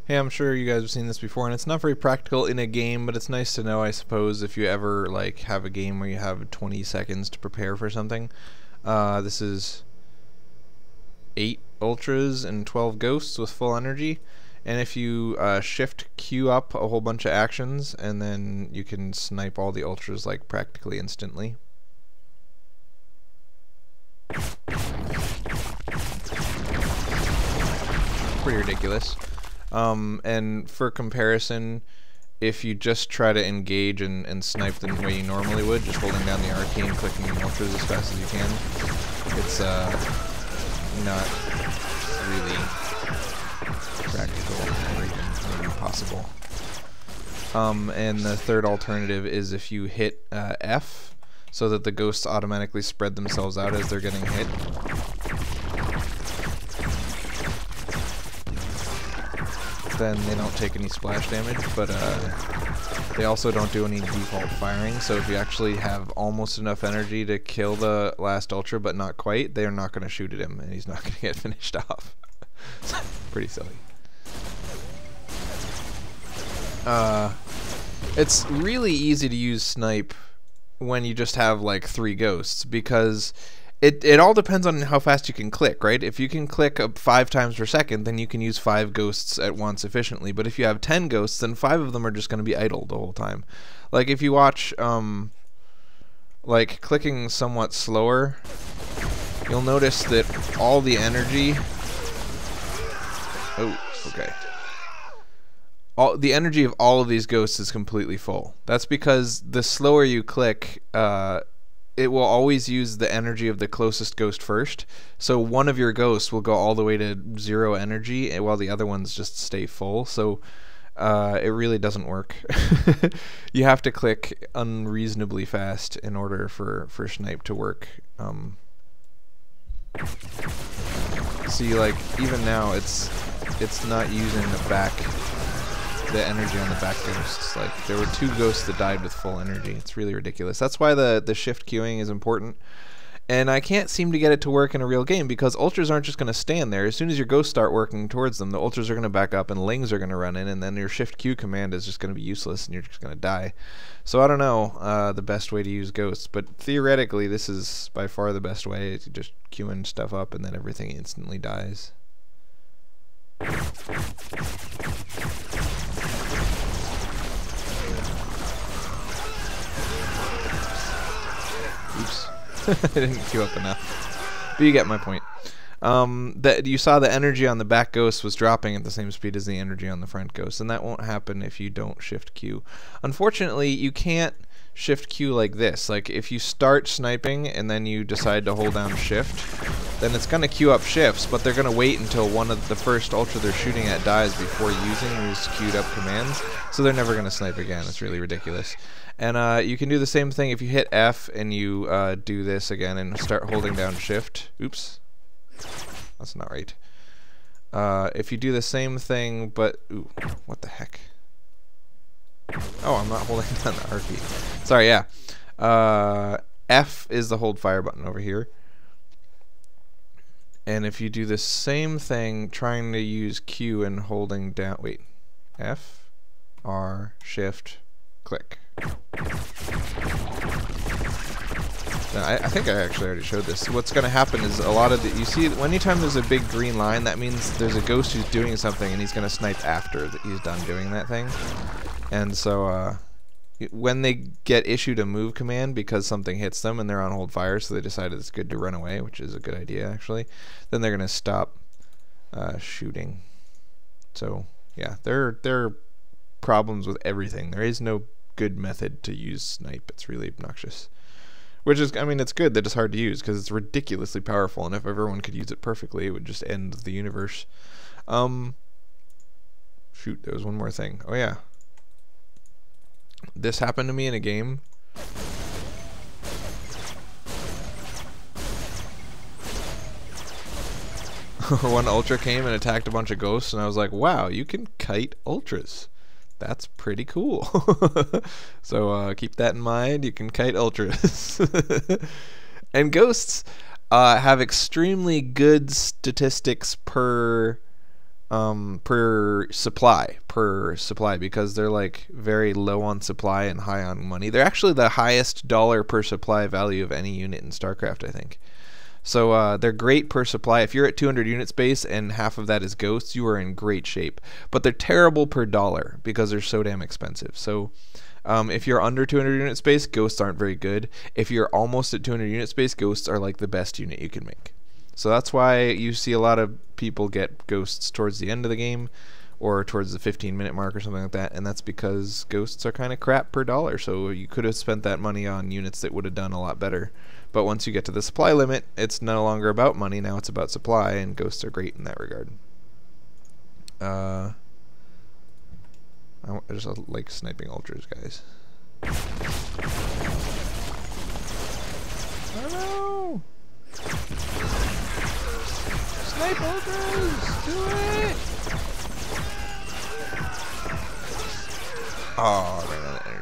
Hey, I'm sure you guys have seen this before, and it's not very practical in a game, but it's nice to know, I suppose, if you ever like have a game where you have 20 seconds to prepare for something. This is 8 ultras and 12 ghosts with full energy, and if you shift Q up a whole bunch of actions, and then you can snipe all the ultras like practically instantly. Pretty ridiculous. And for comparison, if you just try to engage and snipe the way you normally would, just holding down the arcane, clicking the ultras as fast as you can, it's not really practical or even maybe possible. And the third alternative is if you hit F, so that the ghosts automatically spread themselves out as they're getting hit. Then they don't take any splash damage, but they also don't do any default firing, so if you actually have almost enough energy to kill the last ultra but not quite, they're not going to shoot at him and he's not going to get finished off. Pretty silly. It's really easy to use snipe when you just have like 3 ghosts, because it all depends on how fast you can click, right? If you can click 5 times per second, then you can use 5 ghosts at once efficiently. But if you have 10 ghosts, then 5 of them are just going to be idle the whole time. Like if you watch, like clicking somewhat slower, you'll notice that all the energy. Oh, okay. The energy of all of these ghosts is completely full. That's because the slower you click, it will always use the energy of the closest ghost first. So one of your ghosts will go all the way to 0 energy, while the other ones just stay full. So it really doesn't work. You have to click unreasonably fast in order for snipe to work. See, like even now, it's not using the energy on the back ghosts. Like there were 2 ghosts that died with full energy. It's really ridiculous. That's why the shift queuing is important. And I can't seem to get it to work in a real game, because ultras aren't just going to stand there. As soon as your ghosts start working towards them, the ultras are going to back up and lings are going to run in, and then your shift Q command is just going to be useless and you're just going to die. So I don't know the best way to use ghosts, but theoretically this is by far the best way to just queuing stuff up and then everything instantly dies. Oops. I didn't queue up enough. But you get my point. That you saw the energy on the back ghost was dropping at the same speed as the energy on the front ghost, and that won't happen if you don't shift Q. Unfortunately, you can't shift Q like this. Like if you start sniping and then you decide to hold down shift, then it's going to queue up shifts, but they're going to wait until one of the first ultra they're shooting at dies before using these queued up commands, so they're never going to snipe again. It's really ridiculous. And you can do the same thing if you hit F and you do this again and start holding down shift. Oops. That's not right. If you do the same thing, but... Ooh, what the heck? Oh, I'm not holding down the R key. Sorry, yeah. F is the hold fire button over here. And if you do the same thing, trying to use Q and holding down... Wait. F, R, shift, click. I think I actually already showed this. What's going to happen is a lot of you see, anytime there's a big green line, that means there's a ghost who's doing something and he's going to snipe after he's done doing that thing. And so when they get issued a move command because something hits them and they're on hold fire, so they decided it's good to run away, which is a good idea actually, then they're going to stop shooting. So yeah, there are problems with everything. There is no good method to use snipe. It's really obnoxious. Which is, I mean, it's good that it's hard to use because it's ridiculously powerful, and if everyone could use it perfectly, it would just end the universe. Shoot, there was one more thing. Oh yeah. This happened to me in a game. One ultra came and attacked a bunch of ghosts, and I was like, wow, you can kite ultras. That's pretty cool. So keep that in mind. You can kite ultras. And ghosts have extremely good statistics per per supply because they're like very low on supply and high on money. They're actually the highest dollar per supply value of any unit in StarCraft, I think. So they're great per supply. If you're at 200 unit space and half of that is ghosts, you are in great shape. But they're terrible per dollar because they're so damn expensive. So if you're under 200 unit space, ghosts aren't very good. If you're almost at 200 unit space, ghosts are like the best unit you can make. So that's why you see a lot of people get ghosts towards the end of the game or towards the 15-minute mark or something like that, and that's because ghosts are kind of crap per dollar. So you could have spent that money on units that would have done a lot better. But once you get to the supply limit, it's no longer about money. Now it's about supply, and ghosts are great in that regard. I just like sniping ultras, guys. Oh no! Snipe ultras! Do it! Oh, I ran out of